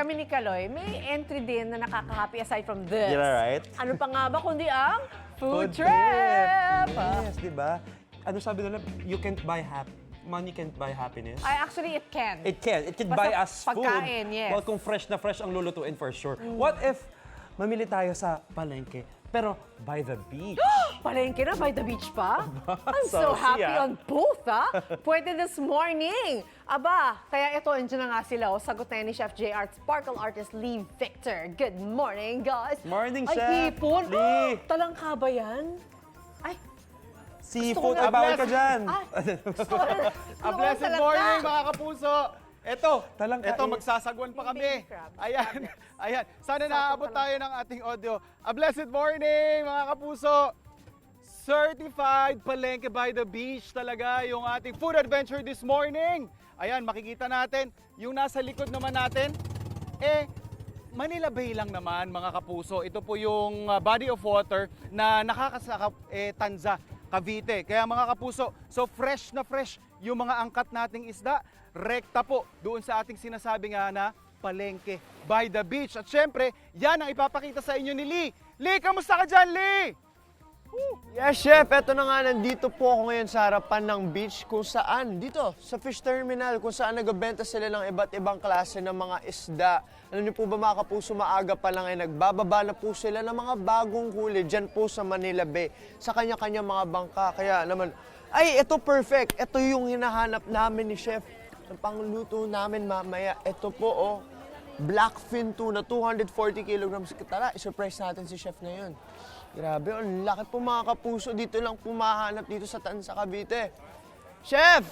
kami ni Kaloy, may entry din na nakaka-happy aside from this. Yeah, right? Ano pa nga ba kundi ang food trip? Yes, di ba? Ano sabi nila, you can't buy money can't buy happiness. Actually, it can. It can. It can Basta buy us food. pagkain, yes. Well, kung fresh na fresh ang lulutuin for sure. What if mamili tayo sa palengke, pero by the beach? Palengke na by the beach pa? I'm so Saucy, happy ah. on both, ha? Pwede this morning. Aba, kaya ito, andyan na nga sila. O, sagot na yan ni Chef JR, Sparkle Artist Lee Victor. Good morning, guys. Morning, Ay, Chef. hipon. Lee. Talangka ba yan? Ay, Seafood, nga- bawal ka dyan. ay. Sorry. A blessed morning mga kapuso! Ito, Talangka ito eh. magsasagwan pa kami. Baby crab. Ayan, ayan. Sana naaabot tayo ng ating audio. A blessed morning mga kapuso! Certified Palengke by the Beach talaga yung ating food adventure this morning. Ayan, makikita natin yung nasa likod naman natin. Manila Bay lang naman mga kapuso. Ito po yung body of water na nakakasakop Tanza, Cavite. Kaya mga kapuso, so fresh na fresh yung mga angkat nating isda. Rekta po doon sa ating sinasabi nga na Palengke by the Beach. At syempre, yan ang ipapakita sa inyo ni Lee. Lee, kamusta ka dyan, Lee? Yes, Chef. Eto na nga, nandito po ako ngayon sa harapan ng beach kung saan, dito, sa fish terminal, kung saan nagbebenta sila ng iba't ibang klase ng mga isda. Ano niyo po ba mga kapuso, maaga pa lang ay nagbababa na po sila ng mga bagong huli dyan po sa Manila Bay, sa kanya-kanya mga bangka. Kaya naman, ay, ito perfect. Ito yung hinahanap namin ni Chef. Ang pangluto namin mamaya, ito po, oh, blackfin tuna, 240 kilograms. Tara, isurprise natin si Chef ngayon. Grabe, ang laki po mga kapuso. Dito lang pumahanap dito sa Tanza, Cavite. Chef!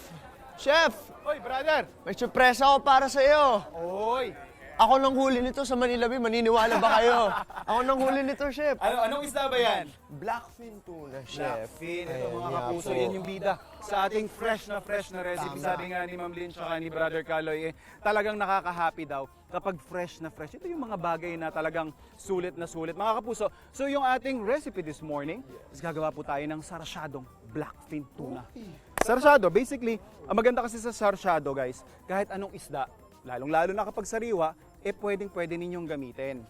Chef! Oy, brother! May surpresa ako para sa iyo. Oy! Ako nang huli nito sa Manila Bay. Maniniwala ba kayo? Ako nang huli nito, Chef. Anong isda ba yan? Blackfin tuna, Chef. Blackfin, ito Ayan mga nga kapuso, po. yan yung bida sa ating fresh na recipe. Tama. Sabi nga ni Ma'am Lynn tsaka ni Brother Kaloy, talagang nakaka-happy daw kapag fresh na fresh. Ito yung mga bagay na talagang sulit na sulit. Mga kapuso, so yung ating recipe this morning, is gagawa po tayo ng sarsyadong blackfin tuna. Sarsyado, basically, ang maganda kasi sa sarsyado, guys, kahit anong isda, lalong-lalo na kapag sariwa, pwedeng-pwede ninyong gamitin.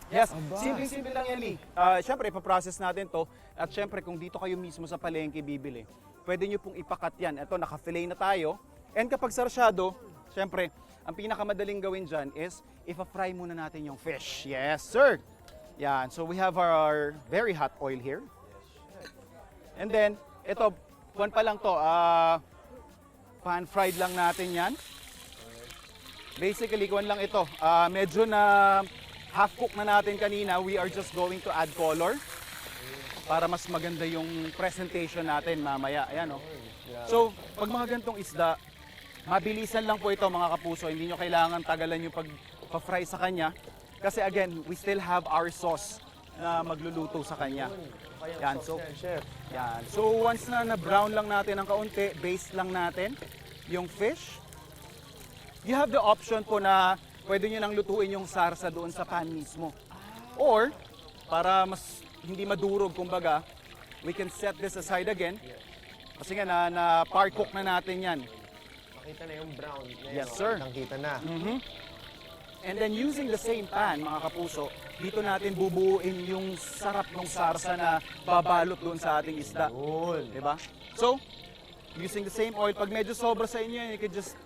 Yes, simple-simple lang yan, Lee. Siyempre, ipaprocess natin to. At siyempre, kung dito kayo mismo sa palengke bibili, pwede nyo pong ipakat yan. Ito, naka-fillet na tayo. And kapag sarsyado, siyempre, ang pinakamadaling gawin dyan is, ipa-fry muna natin yung fish. Yes, sir! Yan, so we have our very hot oil here. And then, ito, one pa lang to. Pan-fried lang natin yan. Basically, kuwan lang ito. Medyo na half-cook na natin kanina. We are just going to add color para mas maganda yung presentation natin mamaya. Ayan, oh. So, pag mga gantong isda, mabilisan lang po ito mga kapuso. Hindi nyo kailangan tagalan yung pag-fry sa kanya. Kasi again, we still have our sauce na magluluto sa kanya. Yan, so, yan. So, once na brown lang natin ng kaunti, base lang natin yung fish. You have the option po na pwede nyo nang lutuin yung sarsa doon sa pan mismo. Or, para mas hindi madurog, kumbaga, we can set this aside again. Kasi nga, na-par cook na natin yan. Makita na yung brown. Yes, sir. Nakita na. And then using the same pan, mga kapuso, dito natin bubuuin yung sarap ng sarsa na babalot doon sa ating isda. Diba? So, using the same oil, pag medyo sobra sa inyo, you can just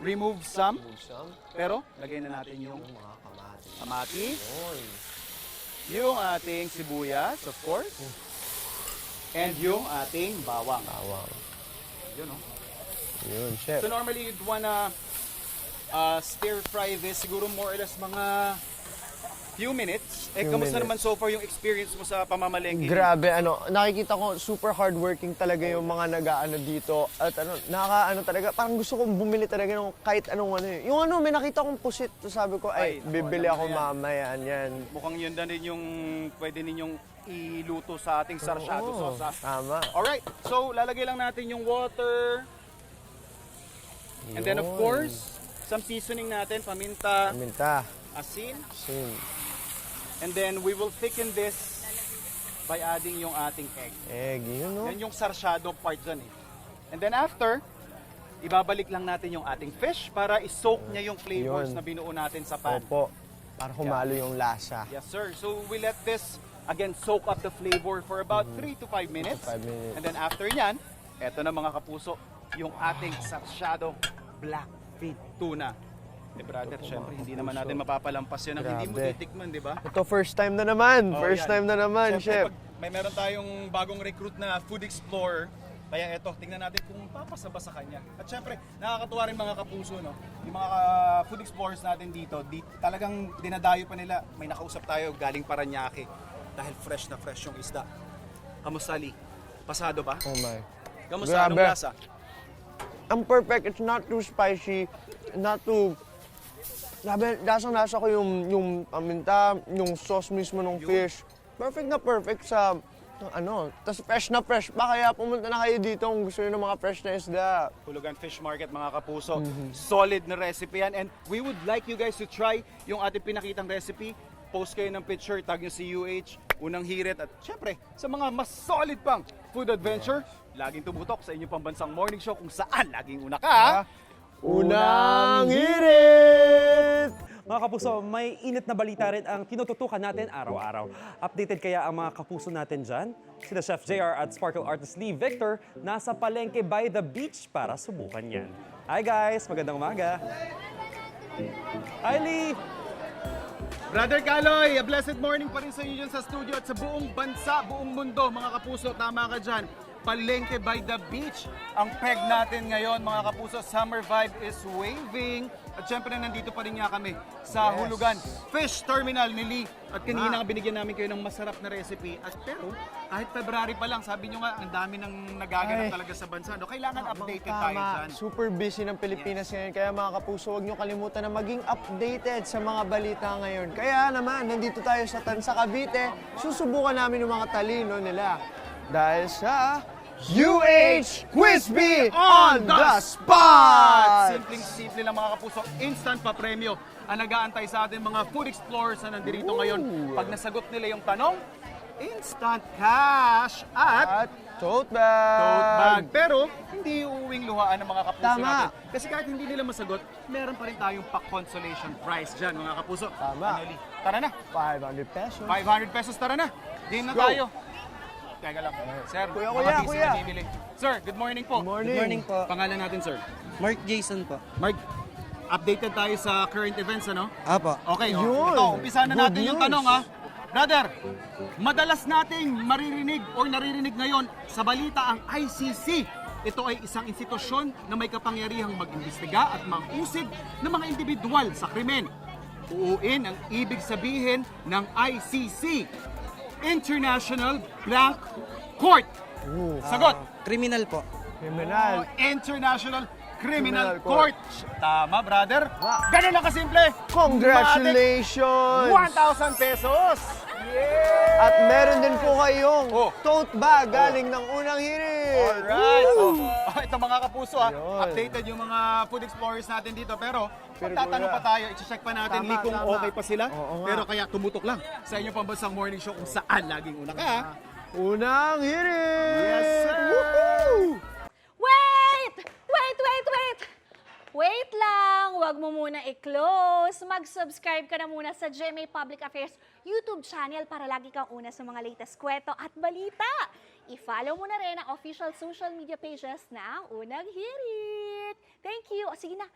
remove some. Pero, lagay na natin yung Mga kamatis. kamatis, yung ating sibuyas, of course, and yung ating bawang. Yun, oh. Yun, Chef. So normally you'd wanna stir fry this siguro more or less mga few minutes. Few Kamusta minutes. naman so far yung experience mo sa pamamalengke? Grabe, nakikita ko super hardworking talaga yung mga nag-aano dito. At nakakaano talaga, parang gusto kong bumili talaga ng kahit anong ano eh. Yung may nakita kong pusit, so sabi ko, Ay, bibili alam ako ko yan. mamaya, yan. Mukhang yun na rin yung pwede ninyong iluto sa ating sarsyado Oo, sauce. tama. Alright, so lalagay lang natin yung water. And then of Yun. course, some seasoning natin, paminta, Minta. asin. Sin. And then we will thicken this by adding yung ating egg. Egg, yun no? Yan yung sarsyado part dyan eh. And then after, ibabalik lang natin yung ating fish para i-soak niya yung flavors Yun. na binuo natin sa pan. Opo, para humalo yung lasa. Yes, sir. So we let this, again, soak up the flavor for about 3 to 5 minutes. 5 minutes. And then after nyan, eto na mga kapuso, yung ating sarsyadong blackfin tuna. Eh brother, syempre hindi naman natin mapapalampas yun ang hindi mo Grabe. titikman, di ba? Ito, first time na naman. Oh, First yan. time na naman, Syempre, Chef. pag meron tayong bagong recruit na food explorer, kaya eto, tingnan natin kung papasaba sa kanya. At syempre, nakakatuwa rin mga kapuso, no? Yung mga food explorers natin dito, talagang dinadayo pa nila. May nakausap tayo galing Paranaque dahil fresh na fresh yung isda. Kamusta, Lee? Pasado ba? Oh my. Kamusta? Anong Grabe. lasa? Ang perfect, it's not too spicy, not too... Grabe, lasang-lasa ko yung paminta, yung sauce mismo ng fish. Perfect na perfect sa ano, tas fresh na fresh pa, kaya pumunta na kayo dito kung gusto nyo ng mga fresh na isda. Hulugan Fish Market, mga kapuso. Solid na recipe yan. And we would like you guys to try yung ating pinakitang recipe. Post kayo ng picture, tag nyo si UH, Unang Hirit. At syempre, sa mga mas solid pang food adventure, laging tumutok sa inyong pambansang morning show kung saan laging una ka. Unang hirit! Mga kapuso, may init na balita rin ang tinututukan natin araw-araw. Updated kaya ang mga kapuso natin dyan? Sina Chef JR at Sparkle Artist Lee Victor nasa palengke by the beach para subukan yan. Hi guys, magandang umaga. Hi Lee! Brother Kaloy, a blessed morning pa rin sa inyo dyan sa studio at sa buong bansa, buong mundo. Mga kapuso, tama ka dyan. Palengke by the beach. Ang peg natin ngayon, mga kapuso, summer vibe is waving. At syempre nandito pa rin nga kami sa Hulugan Fish Terminal ni Lee. At kanina binigyan namin kayo ng masarap na recipe. At pero, kahit February pa lang, sabi nyo nga, ang dami nang nagaganap Ay. talaga sa bansa. No? Kailangan updated tayo dyan. Super busy ng Pilipinas ngayon. Kaya mga kapuso, huwag nyo kalimutan na maging updated sa mga balita ngayon. Kaya naman, nandito tayo sa Tansa, Cavite. Susubukan namin yung mga talino nila. Dahil sa UH Quiz Bee on the spot! Simpleng-simple lang mga kapuso, instant pa premyo ang nag-aantay sa ating mga food explorers na nandito ngayon. Pag nasagot nila yung tanong, instant cash at tote bag! tote bag. Pero hindi uuwing luhaan ng mga kapuso Tama. natin. Kasi kahit hindi nila masagot, meron pa rin tayong pa-consolation prize dyan mga kapuso. Tama. Ano, Lee? Tara na, 500 pesos. 500 pesos, tara na. Game na Go. tayo. Teka lang. Sir, Kuya, mga busy kuya. namimili. Sir, good morning po. Good morning. Good morning po. Pangalan natin, sir. Mark Jason po. Mark, updated tayo sa current events, ano? Apo. Okay, Yun. ito, umpisa na Good natin yung news. tanong, ha? Brother, madalas nating maririnig o naririnig ngayon sa balita ang ICC. Ito ay isang institusyon na may kapangyarihang mag-imbestiga at mag-usig ng mga individual sa krimen. Uuin ang ibig sabihin ng ICC. International Blank Court. Sagot. Criminal po. Criminal. International Criminal Criminal Court. Tama, brother. Ganun lang kasimple. Congratulations! 1,000 pesos. Yeah! At meron din po kayong Oh. tote bag galing ng Unang Hirit. Alright. Oh, ito mga kapuso, ha. Ayun. Updated yung mga food explorers natin dito. Pero, Pero magtatanong kuya. pa tayo. I-check pa natin Tama, Lee, kung tama. okay pa sila. Oo nga. Pero kaya tumutok lang sa inyong pambansang morning show kung saan laging una ka. ha? Unang Hirit! Yes, sir! Woohoo! Wait! Wait lang! Huwag mo muna i-close. Mag-subscribe ka na muna sa GMA Public Affairs YouTube channel para lagi kang una sa mga latest kwento at balita. I-follow mo na rin ang official social media pages ng Unang Hirit. Thank you. O sige na,